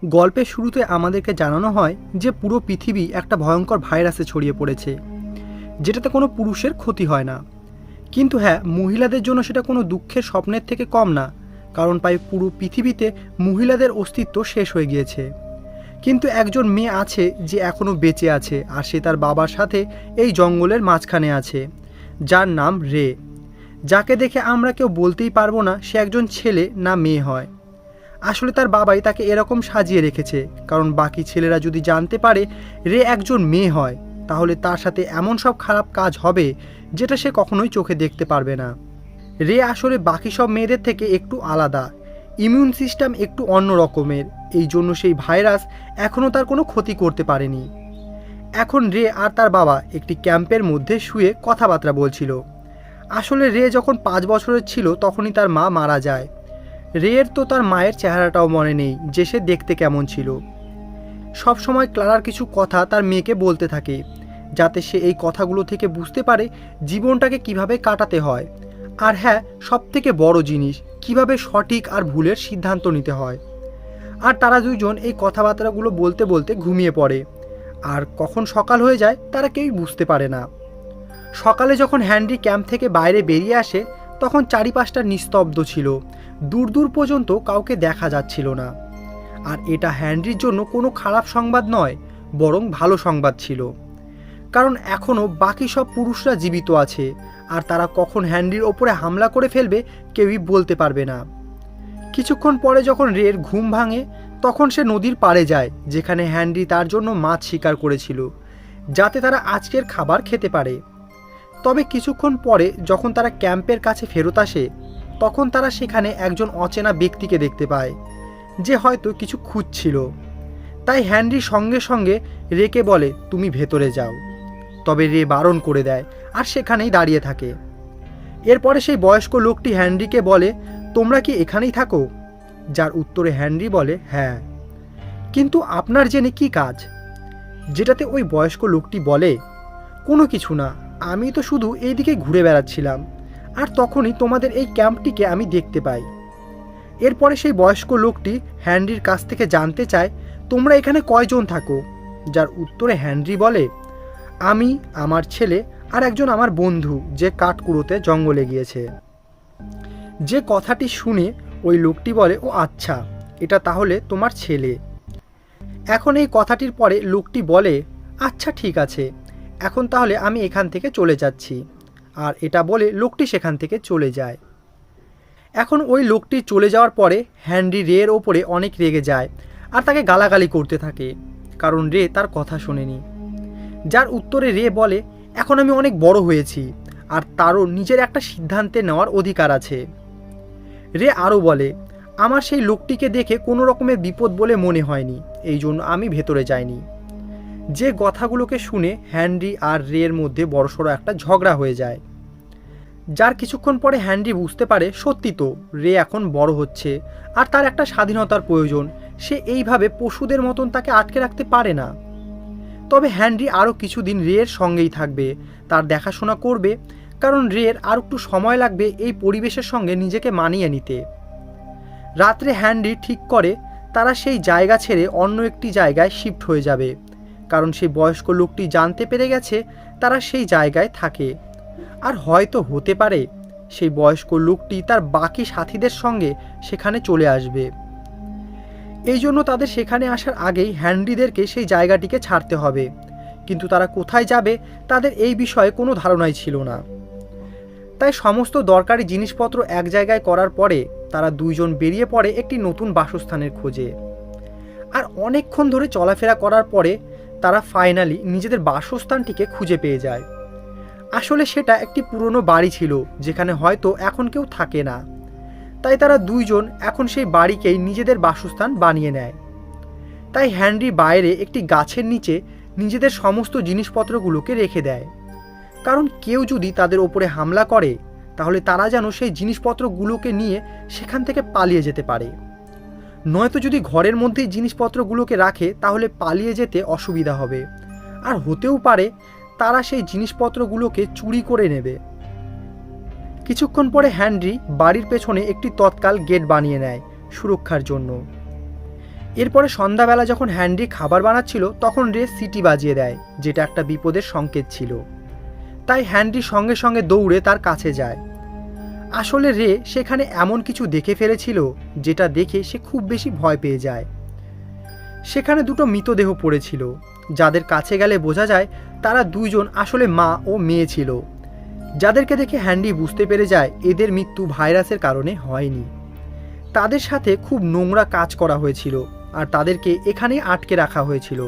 গল্পের শুরুতে আমাদেরকে জানানো হয় যে পুরো পৃথিবী একটা ভয়ঙ্কর ভাইরাসে ছড়িয়ে পড়েছে, যেটাতে কোনো পুরুষের ক্ষতি হয় না। কিন্তু হ্যাঁ, মহিলাদের জন্য সেটা কোনো দুঃখের স্বপ্নের থেকে কম না, কারণ প্রায় পুরো পৃথিবীতে মহিলাদের অস্তিত্ব শেষ হয়ে গিয়েছে। কিন্তু একজন মেয়ে আছে যে এখনও বেঁচে আছে, আর সে তার বাবার সাথে এই জঙ্গলের মাঝখানে আছে, যার নাম রে, যাকে দেখে আমরা কেউ বলতেই পারবো না সে একজন ছেলে না মেয়ে হয়। আসলে তার বাবাই তাকে এরকম সাজিয়ে রেখেছে, কারণ বাকি ছেলেরা যদি জানতে পারে রে একজন মেয়ে হয়, তাহলে তার সাথে এমন সব খারাপ কাজ হবে যেটা সে কখনোই চোখে দেখতে পারবে না। রে আসলে বাকি সব মেয়েদের থেকে একটু আলাদা, ইমিউন সিস্টেম একটু অন্য রকমের, এই জন্য সেই ভাইরাস এখনও তার কোনো ক্ষতি করতে পারেনি। এখন রে আর তার বাবা একটি ক্যাম্পের মধ্যে শুয়ে কথাবার্তা বলছিল। আসলে রে যখন 5 বছরের ছিল তখনই তার মা মারা যায়। রের তো তার মায়ের চেহারাটাও মনে নেই যে সে দেখতে কেমন ছিল। সব সময় ক্লারার কিছু কথা তার মেয়েকে বলতে থাকে, যাতে সে এই কথাগুলো থেকে বুঝতে পারে জীবনটাকে কিভাবে কাটাতে হয়, আর হ্যাঁ, সবথেকে বড় জিনিস কিভাবে সঠিক আর ভুলের সিদ্ধান্ত নিতে হয়। আর তারা দুইজন এই কথাবার্তাগুলো বলতে বলতে ঘুমিয়ে পড়ে, আর কখন সকাল হয়ে যায় তারা কেউই বুঝতে পারে না। সকালে যখন হ্যানরি ক্যাম্প থেকে বাইরে বেরিয়ে আসে তখন চারিপাশটা নিস্তব্ধ ছিল, দূর দূর পর্যন্ত কাউকে দেখা যাচ্ছিল না। আর এটা হ্যানরির জন্য কোনো খারাপ সংবাদ নয়, বরং ভালো সংবাদ ছিল, কারণ এখনও বাকি সব পুরুষরা জীবিত আছে, আর তারা কখন হ্যানরির ওপরে হামলা করে ফেলবে কেউই বলতে পারবে না। কিছুক্ষণ পরে যখন রের ঘুম ভাঙে তখন সে নদীর পাড়ে যায়, যেখানে হ্যানরি তার জন্য মাছ শিকার করেছিল, যাতে তারা আজকের খাবার খেতে পারে। তবে কিছুক্ষণ পরে যখন তারা ক্যাম্পের কাছে ফেরত আসে তখন তারা সেখানে একজন অচেনা ব্যক্তিকে দেখতে পায়, যে হয়তো কিছু খুঁজছিল। তাই হ্যানরি সঙ্গে সঙ্গে রেকে বলে, তুমি ভেতরে যাও। তবে রে বারণ করে দেয় আর সেখানেই দাঁড়িয়ে থাকে। এরপরে সেই বয়স্ক লোকটি হ্যানরিকে বলে, তোমরা কি এখানেই থাকো? যার উত্তরে হ্যানরি বলে, হ্যাঁ। কিন্তু আপনার জেনে কি কাজ? যেটাতে ওই বয়স্ক লোকটি বলে, কোনো কিছু না, আমি তো শুধু এইদিকে ঘুরে বেড়াচ্ছিলাম, আর তখনই তোমাদের এই ক্যাম্পটিকে আমি দেখতে পাই। এরপরে সেই বয়স্ক লোকটি হ্যানরির কাছ থেকে জানতে চায়, তোমরা এখানে কয়জন থাকো? যার উত্তরে হ্যানরি বলে, আমি, আমার ছেলে আর একজন আমার বন্ধু যে কাঠকুড়োতে জঙ্গলে গিয়েছে। যে কথাটি শুনে ওই লোকটি বলে, ও আচ্ছা, এটা তাহলে তোমার ছেলে। এখন এই কথাটির পরে লোকটি বলে, আচ্ছা ঠিক আছে, এখন তাহলে আমি এখান থেকে চলে যাচ্ছি। আর এটা বলে লোকটি সেখান থেকে চলে যায়। এখন ওই লোকটি চলে যাওয়ার পরে হ্যানরি রের ওপরে অনেক রেগে যায় আর তাকে গালাগালি করতে থাকে, কারণ রে তার কথা শোনেনি। যার উত্তরে রে বলে, এখন আমি অনেক বড় হয়েছি আর তারও নিজের একটা সিদ্ধান্তে নেওয়ার অধিকার আছে। রে আরও বলে, আমার সেই লোকটিকে দেখে কোনো রকমের বিপদ বলে মনে হয়নি, এই জন্য আমি ভেতরে যাইনি। যে কথাগুলোকে শুনে হ্যানরি আর রের মধ্যে বড়সড় একটা ঝগড়া হয়ে যায়। যার কিছুক্ষণ পরে হ্যানরি বুঝতে পারে সত্যি তো রে এখন বড় হচ্ছে আর তার একটা স্বাধীনতার প্রয়োজন, সে এইভাবে পশুদের মতন তাকে আটকে রাখতে পারে না। তবে হ্যানরি আরও কিছুদিন রের সঙ্গেই থাকবে, তার দেখাশোনা করবে, কারণ রের আর একটু সময় লাগবে এই পরিবেশের সঙ্গে নিজেকে মানিয়ে নিতে। রাত্রে হ্যানরি ঠিক করে তারা সেই জায়গা ছেড়ে অন্য একটি জায়গায় শিফট হয়ে যাবে, কারণ সেই বয়স্ক লোকটি জানতে পেরে গেছে তারা সেই জায়গায় থাকে। আর হয়তো হতে পারে সেই বয়স্ক লোকটি তার বাকি সাথীদের সঙ্গে সেখানে চলে আসবে। এই জন্য তাদের সেখানে আসার আগেই হ্যানরিদেরকে সেই জায়গাটিকে ছাড়তে হবে, কিন্তু তারা কোথায় যাবে তাদের এই বিষয়ে কোনো ধারণাই ছিল না। তাই সমস্ত দরকারি জিনিসপত্র এক জায়গায় করার পরে তারা দুইজন বেরিয়ে পড়ে একটি নতুন বাসস্থানের খোঁজে। আর অনেকক্ষণ ধরে চলাফেরা করার পরে তারা ফাইনালি নিজেদের বাসস্থানটিকে খুঁজে পেয়ে যায়। আসলে সেটা একটি পুরনো বাড়ি ছিল, যেখানে হয়তো এখন কেউ থাকে না। তাই তারা দুইজন এখন সেই বাড়িকেই নিজেদের বাসস্থান বানিয়ে নেয়। তাই হ্যানরি বাইরে একটি গাছের নিচে নিজেদের সমস্ত জিনিসপত্রগুলোকে রেখে দেয়, কারণ কেউ যদি তাদের ওপরে হামলা করে তাহলে তারা যেন সেই জিনিসপত্রগুলোকে নিয়ে সেখান থেকে পালিয়ে যেতে পারে। নয়তো যদি ঘরের মধ্যেই জিনিসপত্রগুলোকে রাখে তাহলে পালিয়ে যেতে অসুবিধা হবে, আর হতেও পারে তারা সেই জিনিসপত্রগুলোকে চুরি করে নেবে। কিছুক্ষণ পরে হ্যানরি বাড়ির পেছনে একটি তৎকাল গেট বানিয়ে নেয় সুরক্ষার জন্য। এরপরে সন্ধ্যাবেলা যখন হ্যান্ডি খাবার বানাচ্ছিল তখন রে সিটি বাজিয়ে দেয়, যেটা একটা বিপদের সংকেত ছিল। তাই হ্যান্ডি সঙ্গে সঙ্গে দৌড়ে তার কাছে যায়। আসলে রে সেখানে এমন কিছু দেখে ফেলেছিল যেটা দেখে সে খুব বেশি ভয় পেয়ে যায়। সেখানে দুটো মৃতদেহ পড়েছিল, যাদের কাছে গেলে বোঝা যায় তারা দুইজন আসলে মা ও মেয়ে ছিল, যাদেরকে দেখে হ্যান্ডি বুঝতে পেরে যায় এদের মৃত্যু ভাইরাসের কারণে হয়নি। তাদের সাথে খুব নোংরা কাজ করা হয়েছিল আর তাদেরকে এখানেই আটকে রাখা হয়েছিল।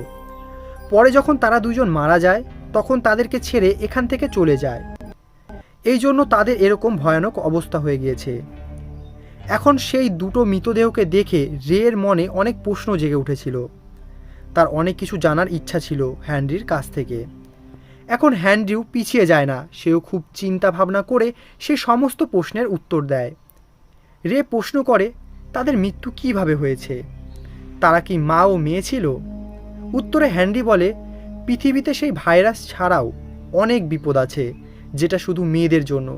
পরে যখন তারা দুজন মারা যায় তখন তাদেরকে ছেড়ে এখান থেকে চলে যায়। এই জন্য তাদের এরকম ভয়ানক অবস্থা হয়ে গিয়েছে। এখন সেই দুটো মৃতদেহকে দেখে রের মনে অনেক প্রশ্ন জেগে উঠেছিল। তার অনেক কিছু জানার ইচ্ছা ছিল হ্যান্ড্রির কাছ থেকে। এখন হ্যান্ড্রিও পিছিয়ে যায় না, সেও খুব চিন্তা ভাবনা করে সে সমস্ত প্রশ্নের উত্তর দেয়। রে প্রশ্ন করে তাদের মৃত্যু কিভাবে হয়েছে, তারা কি মা ও মেয়ে ছিল? উত্তরে হ্যান্ডি বলে পৃথিবীতে সেই ভাইরাস ছাড়াও অনেক বিপদ আছে, যেটা শুধু মেয়েদের জন্য,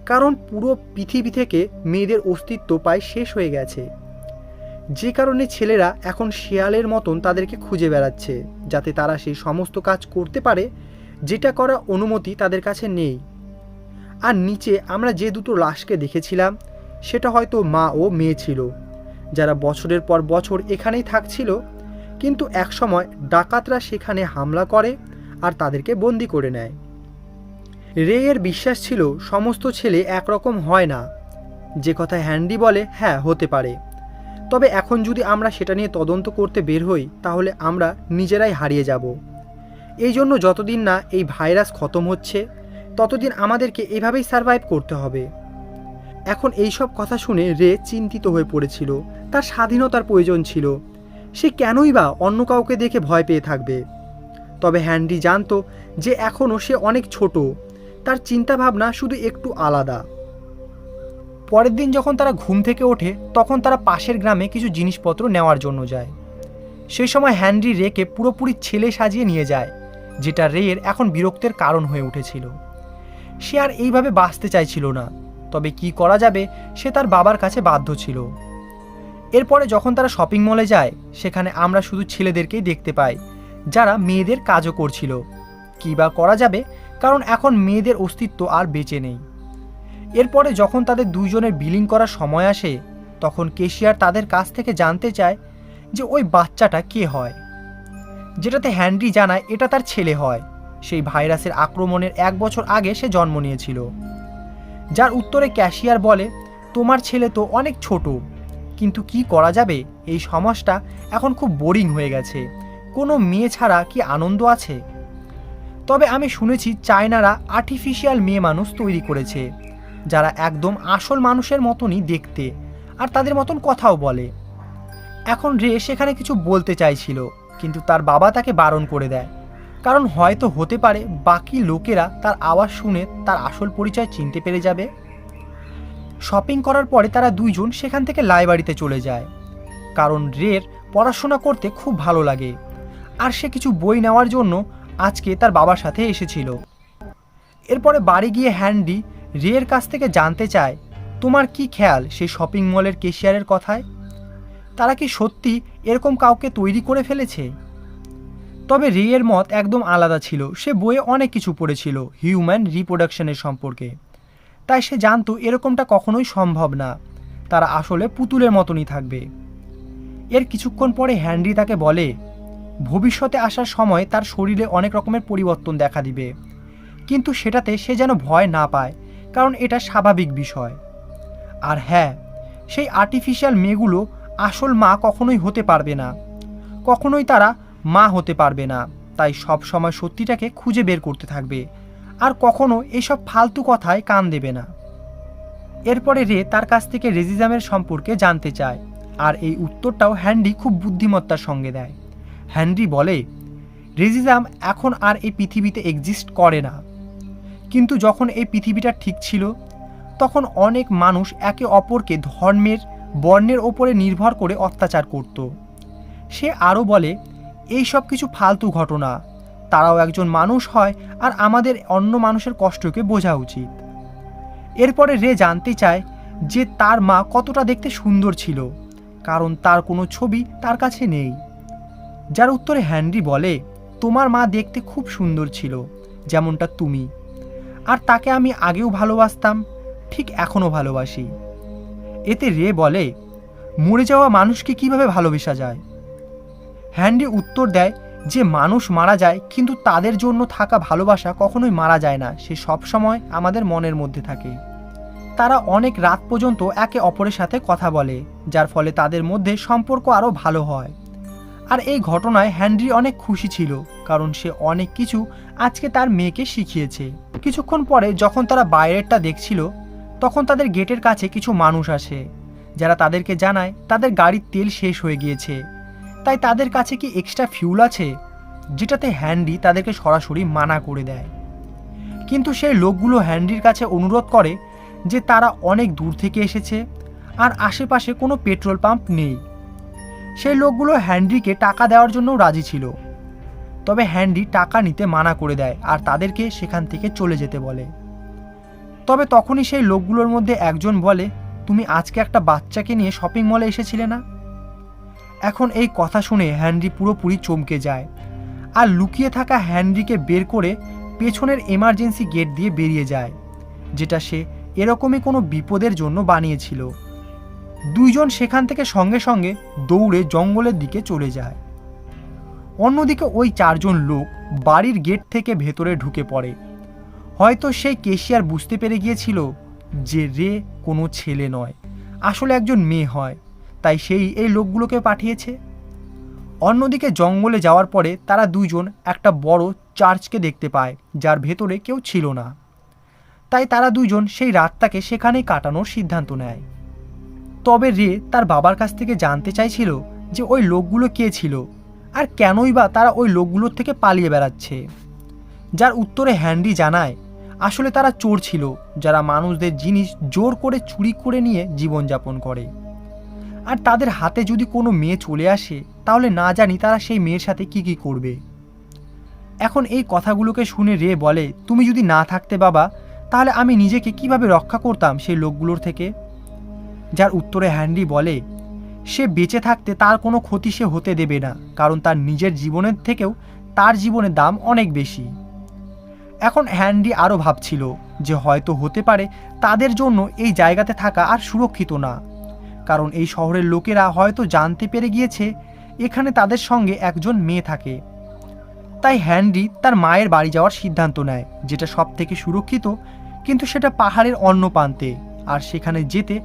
কারণ পুরো পৃথিবী থেকে মেয়েদের অস্তিত্ব প্রায় শেষ হয়ে গেছে। যে কারণে ছেলেরা এখন শেয়ালের মতন তাদেরকে খুঁজে বেড়াচ্ছে, যাতে তারা সেই সমস্ত কাজ করতে পারে যেটা করার অনুমতি তাদের কাছে নেই। আর নিচে আমরা যে দুটো লাশকে দেখেছিলাম সেটা হয়তো মা ও মেয়ে ছিল, যারা বছরের পর বছর এখানেই থাকছিল, কিন্তু একসময় ডাকাতরা সেখানে হামলা করে আর তাদেরকে বন্দি করে নেয়। রে এর বিশ্বাস ছিল সমস্ত ছেলে একরকম হয় না, যে কথা হ্যান্ডি বলে হ্যাঁ হতে পারে, তবে এখন যদি আমরা সেটা নিয়ে তদন্ত করতে বের হই তাহলে আমরা নিজেরাই হারিয়ে যাব। এই জন্য যতদিন না এই ভাইরাস খতম হচ্ছে ততদিন আমাদেরকে এভাবেই সারভাইভ করতে হবে। এখন এই সব কথা শুনে রে চিন্তিত হয়ে পড়েছিল। তার স্বাধীনতার প্রয়োজন ছিল, সে কেনই বা অন্য কাউকে দেখে ভয় পেয়ে থাকবে। তবে হ্যান্ডি জানতো যে এখনও সে অনেক ছোট, তার চিন্তাভাবনা শুধু একটু আলাদা। পরের দিন যখন তারা ঘুম থেকে ওঠে তখন তারা পাশের গ্রামে কিছু জিনিসপত্র নেওয়ার জন্য যায়। সেই সময় হ্যান্ডি রেকে পুরোপুরি ছেলে সাজিয়ে নিয়ে যায়, যেটা রেয়ের এখন বিরক্তের কারণ হয়ে উঠেছিল। সে আর এইভাবে বাঁচতে চাইছিল না, তবে কি করা যাবে, সে তার বাবার কাছে বাধ্য ছিল। এরপরে যখন তারা শপিং মলে যায় সেখানে আমরা শুধু ছেলেদেরকেই দেখতে পাই, যারা মেয়েদের কাজও করছিল। কী বা করা যাবে, কারণ এখন মেয়েদের অস্তিত্ব আর বেঁচে নেই। এরপরে যখন তাদের দুইজনের বিলিং করার সময় আসে তখন কেশিয়ার তাদের কাছ থেকে জানতে চায় যে ওই বাচ্চাটা কে হয়, যেটাতে হ্যান্ডি জানায় এটা তার ছেলে হয়। সেই ভাইরাসের আক্রমণের 1 বছর আগে সে জন্ম নিয়েছিল। যার উত্তরে ক্যাশিয়ার বলে তোমার ছেলে তো অনেক ছোট, কিন্তু কি করা যাবে, এই সমাজটা এখন খুব বোরিং হয়ে গেছে, কোনো মেয়ে ছাড়া কি আনন্দ আছে? তবে আমি শুনেছি চায়নারা আর্টিফিশিয়াল মেয়ে মানুষ তৈরি করেছে, যারা একদম আসল মানুষের মতনই দেখতে আর তাদের মতন কথাও বলে। এখন রে সেখানে কিছু বলতে চাইছিল, কিন্তু তার বাবা তাকে বারণ করে দেয়, কারণ হয়তো হতে পারে বাকি লোকেরা তার আওয়াজ শুনে তার আসল পরিচয় চিনতে পেরে যাবে। শপিং করার পরে তারা দুইজন সেখান থেকে লাইব্রেরিতে চলে যায়, কারণ রের পড়াশোনা করতে খুব ভালো লাগে আর সে কিছু বই নেওয়ার জন্য আজকে তার বাবার সাথে এসেছিল। এরপরে বাড়ি গিয়ে হ্যান্ডি রের কাছ থেকে জানতে চায় তোমার কি খেয়াল সেই শপিং মলের কেশিয়ারের কথায়, তারা কি সত্যি এরকম কাউকে তৈরি করে ফেলেছে? তবে রেয়ের মত একদম আলাদা ছিল, সে বইয়ে অনেক কিছু পড়েছিল হিউম্যান রিপ্রোডাকশনের সম্পর্কে, তাই সে জানতো এরকমটা কখনোই সম্ভব না, তারা আসলে পুতুলের মতনই থাকবে। এর কিছুক্ষণ পরে হ্যান্ডি তাকে বলে ভবিষ্যতে আসার সময় তার শরীরে অনেক রকমের পরিবর্তন দেখা দিবে, কিন্তু সেটাতে সে যেন ভয় না পায়, কারণ এটা স্বাভাবিক বিষয়। আর হ্যাঁ, সেই আর্টিফিশিয়াল মেয়েগুলো আসল মা কখনোই হতে পারবে না, কখনোই তারা মা হতে পারবে না, তাই সব সময় সত্যিটাকে খুঁজে বের করতে থাকবে আর কখনো এসব ফালতু কথায় কান দেবে না। এরপরে রে তার কাছ থেকে রেজিজামের সম্পর্কে জানতে চায়, আর এই উত্তরটাও হ্যান্ডি খুব বুদ্ধিমত্তার সঙ্গে দেয়। হ্যান্ডি বলে রেজিজাম এখন আর এই পৃথিবীতে এক্সিস্ট করে না, কিন্তু যখন এই পৃথিবীটা ঠিক ছিল তখন অনেক মানুষ একে অপরকে ধর্মের বর্ণের ওপরে নির্ভর করে অত্যাচার করত। সে আরও বলে এই সব কিছু ফালতু ঘটনা, তারাও একজন মানুষ হয় আর আমাদের অন্য মানুষের কষ্টকে বোঝা উচিত। এরপরে রে জানতে চায় যে তার মা কতটা দেখতে সুন্দর ছিল, কারণ তার কোনো ছবি তার কাছে নেই। যার উত্তরে হ্যানরি বলে, তোমার মা দেখতে খুব সুন্দর ছিল, যেমনটা তুমি, আর তাকে আমি আগেও ভালোবাসতাম, ঠিক এখনও ভালোবাসি। এতে রে বলে, মরে যাওয়া মানুষকে কিভাবে ভালোবাসা যায়? হ্যানরি উত্তর দেয় যে মানুষ মারা যায়, কিন্তু তাদের জন্য থাকা ভালোবাসা কখনোই মারা যায় না, সে সবসময় আমাদের মনের মধ্যে থাকে। তারা অনেক রাত পর্যন্ত একে অপরের সাথে কথা বলে, যার ফলে তাদের মধ্যে সম্পর্ক আরও ভালো হয়। আর এই ঘটনায় হ্যানরি অনেক খুশি ছিল, কারণ সে অনেক কিছু আজকে তার মেয়েকে শিখিয়েছে। কিছুক্ষণ পরে যখন তারা বাইরেরটা দেখছিল, তখন তাদের গেটের কাছে কিছু মানুষ আসে, যারা তাদেরকে জানায় তাদের গাড়ির তেল শেষ হয়ে গিয়েছে, তাই তাদের কাছে কি এক্সট্রা ফিউল আছে, যেটাতে হ্যানরি তাদেরকে সরাসরি মানা করে দেয়। কিন্তু সেই লোকগুলো হ্যানরির কাছে অনুরোধ করে যে তারা অনেক দূর থেকে এসেছে আর আশেপাশে কোনো পেট্রোল পাম্প নেই। সেই লোকগুলো হ্যানরিকে টাকা দেওয়ার জন্যও রাজি ছিল, তবে হ্যানরি টাকা নিতে মানা করে দেয় আর তাদেরকে সেখান থেকে চলে যেতে বলে। তবে তখনই সেই লোকগুলোর মধ্যে একজন বলে, তুমি আজকে একটা বাচ্চাকে নিয়ে শপিং মলে এসেছিলে না? এখন এই কথা শুনে হ্যানরি পুরোপুরি চমকে যায় আর লুকিয়ে থাকা হ্যানরিকে বের করে পেছনের এমার্জেন্সি গেট দিয়ে বেরিয়ে যায়, যেটা সে এরকমই কোনো বিপদের জন্য বানিয়েছিল। দুইজন সেখান থেকে সঙ্গে সঙ্গে দৌড়ে জঙ্গলের দিকে চলে যায়। অন্যদিকে ওই চারজন লোক বাড়ির গেট থেকে ভেতরে ঢুকে পড়ে। হয়তো সেই কেশিয়ার বুঝতে পেরে গিয়েছিল যে রে কোনো ছেলে নয়, আসলে একজন মেয়ে হয়, তাই সেই এই লোকগুলোকে পাঠিয়েছে। অন্যদিকে জঙ্গলে যাওয়ার পরে তারা দুইজন একটা বড় চার্চকে দেখতে পায়, যার ভেতরে কেউ ছিল না। তাই তারা দুইজন সেই রাতটাকে সেখানেই কাটানোর সিদ্ধান্ত নেয়। তবে রে তার বাবার কাছ থেকে জানতে চাইছিল যে ওই লোকগুলো কে ছিল আর কেনই বা তারা ওই লোকগুলোর থেকে পালিয়ে বেড়াচ্ছে। যার উত্তরে হ্যানরি জানায়, আসলে তারা চোর ছিল, যারা মানুষদের জিনিস জোর করে চুরি করে নিয়ে জীবনযাপন করে। আর তাদের হাতে যদি কোনো মেয়ে চলে আসে, তাহলে না জানি তারা সেই মেয়ের সাথে কি কি করবে। এখন এই কথাগুলোকে শুনে রে বলে, তুমি যদি না থাকতে বাবা, তাহলে আমি নিজেকে কিভাবে রক্ষা করতাম সেই লোকগুলোর থেকে? যার উত্তরে হ্যানরি বলে, সে বেঁচে থাকতে তার কোনো ক্ষতি সে হতে দেবে না, কারণ তার নিজের জীবনের থেকেও তার জীবনের দাম অনেক বেশি। এখন হ্যানরি আরও ভাবছিল যে হয়তো হতে পারে তাদের জন্য এই জায়গাতে থাকা আর সুরক্ষিত না, কারণ এই শহরের লোকেরা হয়তো জানতে পেরে গিয়েছে এখানে তাদের সঙ্গে একজন মেয়ে থাকে। তাই হ্যানরি তার মায়ের বাড়ি যাওয়ার সিদ্ধান্ত নেয়, যেটা সব থেকে সুরক্ষিত, কিন্তু সেটা পাহাড়ের অন্য প্রান্তে, আর সেখানে যেতে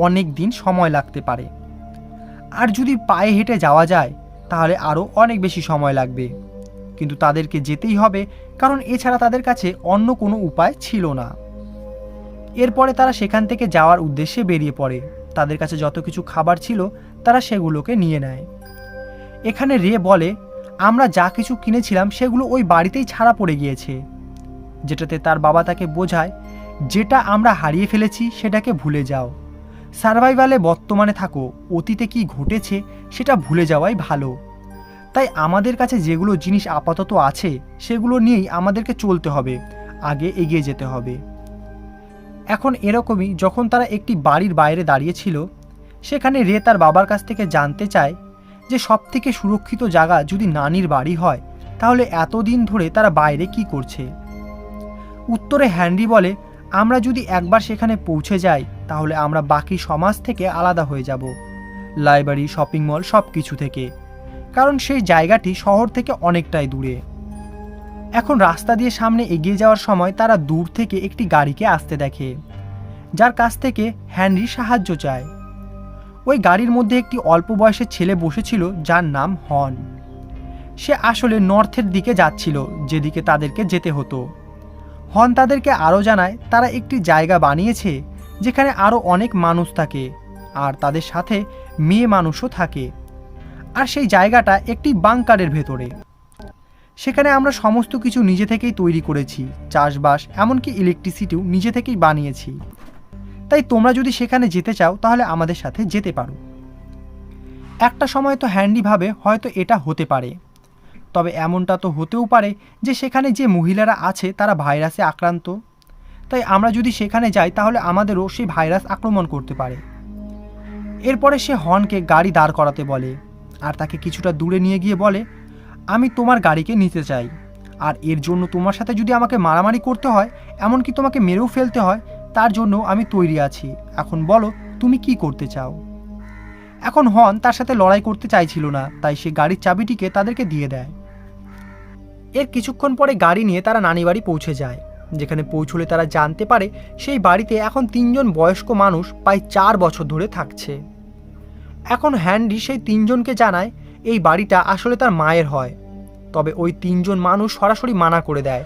অনেক দিন সময় লাগতে পারে। আর যদি পায়ে হেঁটে যাওয়া যায় তাহলে আরও অনেক বেশি সময় লাগবে, কিন্তু তাদেরকে যেতেই হবে, কারণ এছাড়া তাদের কাছে অন্য কোনো উপায় ছিল না। এরপরে তারা সেখান থেকে যাওয়ার উদ্দেশ্যে বেরিয়ে পড়ে। তাদের কাছে যত কিছু খাবার ছিল তারা সেগুলোকে নিয়ে নেয়। এখানে রে বলে, আমরা যা কিছু কিনেছিলাম সেগুলো ওই বাড়িতেই ছাড়া পড়ে গিয়েছে, যেটাতে তার বাবা তাকে বোঝায়, যেটা আমরা হারিয়ে ফেলেছি সেটাকে ভুলে যাও, সার্ভাইভালে বর্তমানে থাকো, অতীতে কি ঘটেছে সেটা ভুলে যাওয়াই ভালো। তাই আমাদের কাছে যেগুলো জিনিস আপাতত আছে সেগুলো নিয়েই আমাদেরকে চলতে হবে, আগে এগিয়ে যেতে হবে। এখন এরকমই যখন তারা একটি বাড়ির বাইরে দাঁড়িয়েছিল, সেখানে রে তার বাবার কাছ থেকে জানতে চায় যে সবথেকে সুরক্ষিত জায়গা যদি নানির বাড়ি হয়, তাহলে এতদিন ধরে তারা বাইরে কি করছে। উত্তরে হ্যানরি বলে, আমরা যদি একবার সেখানে পৌঁছে যাই তাহলে আমরা বাকি সমাজ থেকে আলাদা হয়ে যাব, লাইব্রেরি, শপিং মল, সব কিছু থেকে, কারণ সেই জায়গাটি শহর থেকে অনেকটাই দূরে। এখন রাস্তা দিয়ে সামনে এগিয়ে যাওয়ার সময় তারা দূর থেকে একটি গাড়িকে আসতে দেখে, যার কাছ থেকে হ্যানরি সাহায্য চায়। ওই গাড়ির মধ্যে একটি অল্প বয়সের ছেলে বসেছিল, যার নাম হন। সে আসলে নর্থের দিকে যাচ্ছিল, যেদিকে তাদেরকে যেতে হতো। হন তাদেরকে আরও জানায় তারা একটি জায়গা বানিয়েছে যেখানে আরও অনেক মানুষ থাকে, আর তাদের সাথে মেয়ে মানুষও থাকে, আর সেই জায়গাটা একটি বাংকারের ভেতরে। সেখানে আমরা সমস্ত কিছু নিজে থেকেই তৈরি করেছি, চাষবাস এমনকি ইলেকট্রিসিটিও নিজে থেকেই বানিয়েছি, তাই তোমরা যদি সেখানে যেতে চাও তাহলে আমাদের সাথে যেতে পারো। একটা সময় তো হ্যান্ডি ভাবে হয়তো এটা হতে পারে, তবে এমনটা তো হতেও পারে যে সেখানে যে মহিলারা আছে তারা ভাইরাসে আক্রান্ত, তাই আমরা যদি সেখানে যাই তাহলে আমাদেরও সেই ভাইরাস আক্রমণ করতে পারে। এরপরে সে হনকে গাড়ি দাঁড় করাতে বলে আর তাকে কিছুটা দূরে নিয়ে গিয়ে বলে, আমি তোমার গাড়িকে নিতে চাই, আর এর জন্য তোমার সাথে যদি আমাকে মারামারি করতে হয়, এমনকি তোমাকে মেরেও ফেলতে হয়, তার জন্য আমি তৈরি আছি। এখন বলো তুমি কি করতে চাও। এখন হন তার সাথে লড়াই করতে চাইছিল না, তাই সে গাড়ির চাবিটিকে তাদেরকে দিয়ে দেয়। এর কিছুক্ষণ পরে গাড়ি নিয়ে তারা নানি বাড়ি পৌঁছে যায়, যেখানে পৌঁছলে তারা জানতে পারে সেই বাড়িতে এখন 3 জন বয়স্ক মানুষ প্রায় 4 বছর ধরে থাকছে। এখন হ্যান্ডি সেই 3 জনকে জানায় এই বাড়িটা আসলে তার মায়ের হয়, তবে ওই 3 জন মানুষ সরাসরি মানা করে দেয়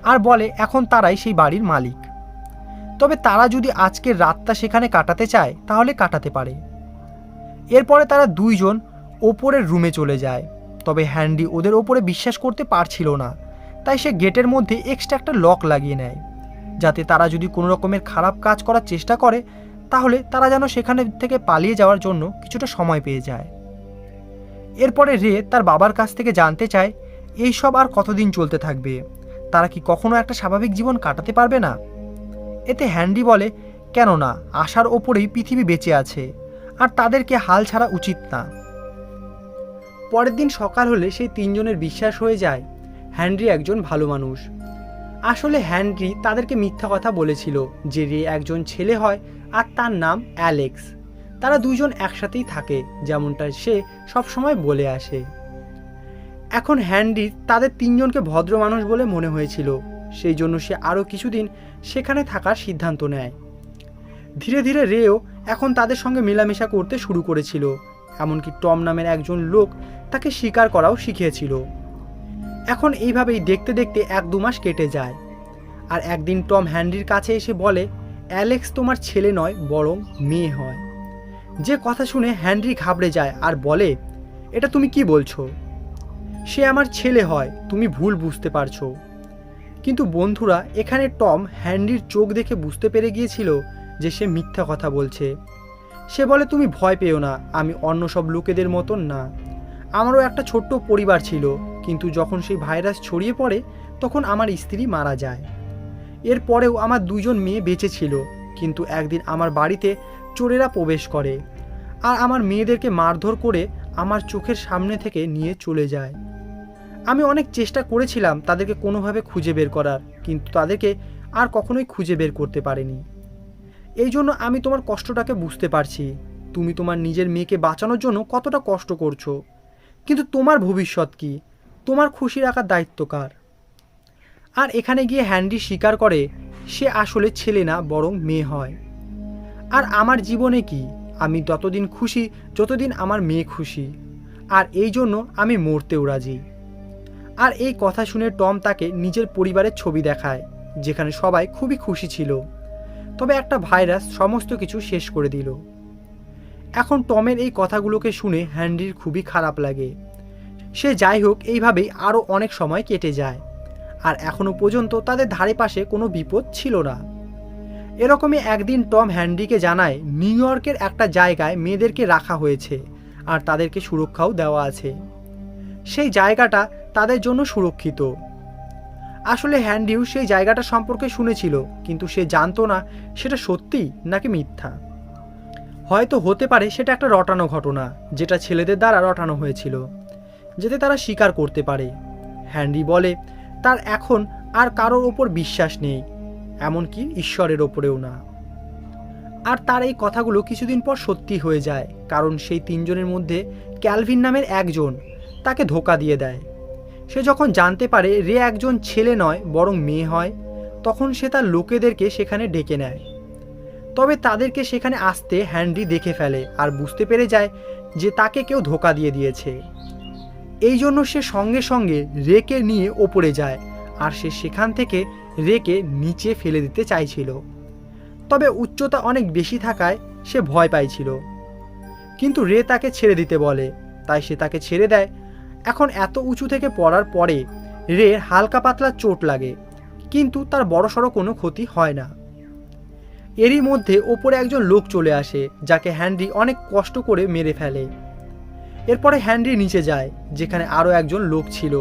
আর বলে এখন তারাই সেই বাড়ির মালিক, তবে তারা যদি আজকের রাতটা সেখানে কাটাতে চায় তাহলে কাটাতে পারে। এরপরে তারা 2 জন ওপরের রুমে চলে যায়, তবে হ্যান্ডি ওদের ওপরে বিশ্বাস করতে পারছিল না, তাই সে গেটের মধ্যে এক্সট্রা একটা লক লাগিয়ে নেয়, যাতে তারা যদি কোনো রকমের খারাপ কাজ করার চেষ্টা করে তাহলে তারা যেন সেখানে থেকে পালিয়ে যাওয়ার জন্য কিছুটা সময় পেয়ে যায়। এরপরে রে তার বাবার কাছ থেকে জানতে চায় এই সব আর কতদিন চলতে থাকবে, তারা কি কখনো একটা স্বাভাবিক জীবন কাটাতে পারবে না। এতে হ্যান্ডি বলে, কেন না, আশার ওপরেই পৃথিবী বেঁচে আছে আর তাদেরকে হাল ছাড়া উচিত না। পরের দিন সকাল হলে সেই 3 জনের বিশ্বাস হয়ে যায় হ্যানরি একজন ভালো মানুষ। আসলে হ্যানরি তাদেরকে মিথ্যা কথা বলেছিল যে রে একজন ছেলে হয় আর তার নাম অ্যালেক্স। তারা 2 জন একসাথেই থাকে, যেমনটা সে সবসময় বলে আসে। এখন হ্যানরি তাদের 3 জনকে ভদ্র মানুষ বলে মনে হয়েছিল, সেই জন্য সে আরও কিছুদিন সেখানে থাকার সিদ্ধান্ত নেয়। ধীরে ধীরে রেও এখন তাদের সঙ্গে মেলামেশা করতে শুরু করেছিল, এমনকি টম নামের একজন লোক তাকে শিকার করাও শিখিয়েছিল। এখন এইভাবেই দেখতে দেখতে 1-2 মাস কেটে যায়, আর একদিন টম হ্যানরির কাছে এসে বলে, অ্যালেক্স তোমার ছেলে নয় বরং মেয়ে হয়। যে কথা শুনে হ্যানরি ঘাবড়ে যায় আর বলে, এটা তুমি কি বলছো? সে আমার ছেলে হয়, তুমি ভুল বুঝতে পারছো। কিন্তু বন্ধুরা, এখানে টম হ্যানরির চোখ দেখে বুঝতে পেরে গিয়েছিল যে সে মিথ্যা কথা বলছে। সে বলে, তুমি ভয় পেও না, আমি অন্য সব লোকেদের মতন না। আমারও একটা ছোট্ট পরিবার ছিল, কিন্তু যখন সেই ভাইরাস ছড়িয়ে পড়ে তখন আমার স্ত্রী মারা যায়। এরপরেও আমার 2 জন মেয়ে বেঁচে ছিল, কিন্তু একদিন আমার বাড়িতে চোরেরা প্রবেশ করে আর আমার মেয়েদেরকে মারধর করে আমার চোখের সামনে থেকে নিয়ে চলে যায়। আমি অনেক চেষ্টা করেছিলাম তাদেরকে কোনোভাবে খুঁজে বের করার, কিন্তু তাদেরকে আর কখনোই খুঁজে বের করতে পারিনি। এই জন্য আমি তোমার কষ্টটাকে বুঝতে পারছি। তুমি তোমার নিজের মেয়েকে বাঁচানোর জন্য কতটা কষ্ট করছো, কিন্তু তোমার ভবিষ্যৎ কি? তোমার খুশি রাখার দায়িত্ব কার? আর এখানে গিয়ে হ্যান্ডি স্বীকার করে সে আসলে ছেলে না বরং মেয়ে হয়। আর আমার জীবনে কি, আমি ততদিন খুশি যতদিন আমার মেয়ে খুশি, আর এই জন্য আমি মরতেও রাজি। আর এই কথা শুনে টম তাকে নিজের পরিবারের ছবি দেখায়, যেখানে সবাই খুবই খুশি ছিল, তবে একটা ভাইরাস সমস্ত কিছু শেষ করে দিল। এখন টমের এই কথাগুলোকে শুনে হ্যান্ডির খুবই খারাপ লাগে। সে যাই হোক, এইভাবেই আরও অনেক সময় কেটে যায়, আর এখনও পর্যন্ত তাদের ধারে পাশে কোনো বিপদ ছিল না। এরকমই একদিন টম হ্যান্ডিকে জানায় নিউ ইয়র্কের একটা জায়গায় মেয়েদেরকে রাখা হয়েছে আর তাদেরকে সুরক্ষাও দেওয়া আছে। সেই জায়গাটা তাদের জন্য সুরক্ষিত। আসলে হ্যান্ডিও সেই জায়গাটা সম্পর্কে শুনেছিল, কিন্তু সে জানতো না সেটা সত্যি নাকি মিথ্যা। হয়তো হতে পারে সেটা একটা রটানো ঘটনা, যেটা ছেলেদের দ্বারা রটানো হয়েছিল, যাতে তারা স্বীকার করতে পারে। হ্যান্ডি বলে তার এখন আর কারোর ওপর বিশ্বাস নেই, এমনকি ঈশ্বরের ওপরেও না। আর তার এই কথাগুলো কিছুদিন পর সত্যি হয়ে যায়, কারণ সেই 3 জনের মধ্যে ক্যালভিন নামের একজন তাকে ধোঁকা দিয়ে দেয়। সে যখন জানতে পারে রে একজন ছেলে নয় বরং মেয়ে হয়, তখন সে তার লোকেদেরকে সেখানে ডেকে নেয়। তবে তাদেরকে সেখানে আসতে হ্যান্ডি দেখে ফেলে আর বুঝতে পেরে যায় যে তাকে কেউ ধোঁকা দিয়ে দিয়েছে। এই জন্য সে সঙ্গে সঙ্গে রেকে নিয়ে ওপরে যায়, আর সে সেখান থেকে রেকে নিচে ফেলে দিতে চাইছিল, তবে উচ্চতা অনেক বেশি থাকায় সে ভয় পাইছিল। কিন্তু রে তাকে ছেড়ে দিতে বলে, তাই সে তাকে ছেড়ে দেয়। এখন এত উঁচু থেকে পড়ার পরে রে হালকা পাতলা চোট লাগে, কিন্তু তার বড়সড় কোনো ক্ষতি হয় না। এরই মধ্যে ওপরে একজন লোক চলে আসে, যাকে হ্যান্ডি অনেক কষ্ট করে মেরে ফেলে। এরপরে হ্যান্ডি নিচে যায়, যেখানে আরও একজন লোক ছিল,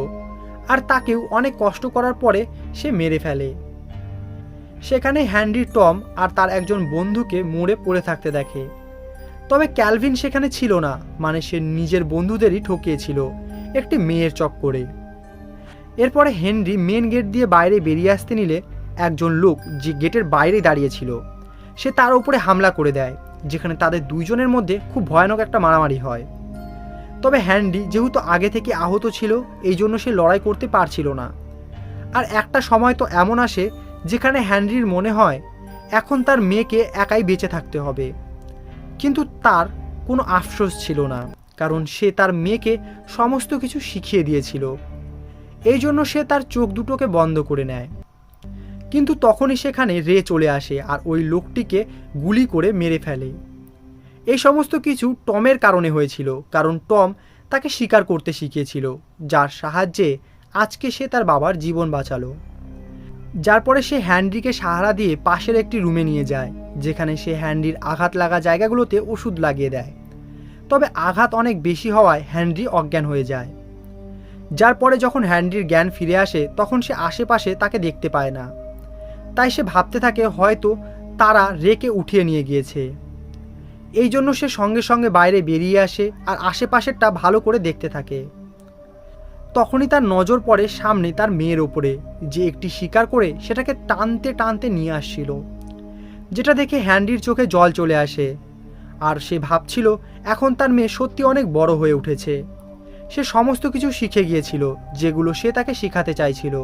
আর তাকেও অনেক কষ্ট করার পরে সে মেরে ফেলে। সেখানে হ্যান্ডি টম আর তার একজন বন্ধুকে মরে পড়ে থাকতে দেখে। তবে ক্যালভিন সেখানে ছিল না, মানে সে নিজের বন্ধুদেরই ঠকিয়েছিল একটি মেয়ের চক্করে। এরপরে হেনরি মেন গেট দিয়ে বাইরে বেরিয়ে আসতে নিলে একজন লোক যে গেটের বাইরে দাঁড়িয়েছিল সে তার উপরে হামলা করে দেয়, যেখানে তাদের দুইজনের মধ্যে খুব ভয়ানক একটা মারামারি হয়। তবে হেনরি যেহেতু আগে থেকে আহত ছিল, এই জন্য সে লড়াই করতে পারছিল না। আর একটা সময় তো এমন আসে যেখানে হেনরির মনে হয় এখন তার মেয়েকে একাই বেঁচে থাকতে হবে, কিন্তু তার কোনো আফসোস ছিল না, কারণ সে তার মেয়েকে সমস্ত কিছু শিখিয়ে দিয়েছিল। এই জন্য সে তার চোখ দুটোকে বন্ধ করে নেয়। কিন্তু তখনই সেখানে রে চলে আসে আর ওই লোকটিকে গুলি করে মেরে ফেলে। এই সমস্ত কিছু টমের কারণে হয়েছিল, কারণ টম তাকে শিকার করতে শিখিয়েছিল, যার সাহায্যে আজকে সে তার বাবার জীবন বাঁচালো। যার পরে সে হ্যানরিকে সাহারা দিয়ে পাশের একটি রুমে নিয়ে যায়, যেখানে সে হ্যানরির আঘাত লাগা জায়গাগুলোতে ওষুধ লাগিয়ে দেয়। তবে আঘাত অনেক বেশি হওয়ায় হ্যানরি অজ্ঞান হয়ে যায়। যার পরে যখন হ্যানরির জ্ঞান ফিরে আসে তখন সে আশেপাশে তাকে দেখতে পায় না, তাই সে ভাবতে থাকে হয়তো তারা রেকে উঠিয়ে নিয়ে গিয়েছে। এই জন্য সে সঙ্গে সঙ্গে বাইরে বেরিয়ে আসে আর আশেপাশেরটা ভালো করে দেখতে থাকে। তখনই তার নজর পড়ে সামনে তার মেয়ের ওপরে, যে একটি শিকার করে সেটাকে টানতে টানতে নিয়ে আসছিল, যেটা দেখে হ্যানরির চোখে জল চলে আসে। আর সে ভাবছিল এখন তার মেয়ে সত্যি অনেক বড় হয়ে উঠেছে, সে সমস্ত কিছু শিখে গিয়েছিল যেগুলো সে তাকে শেখাতে চাইছিল,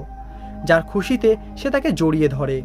যার খুশিতে সে তাকে জড়িয়ে ধরে।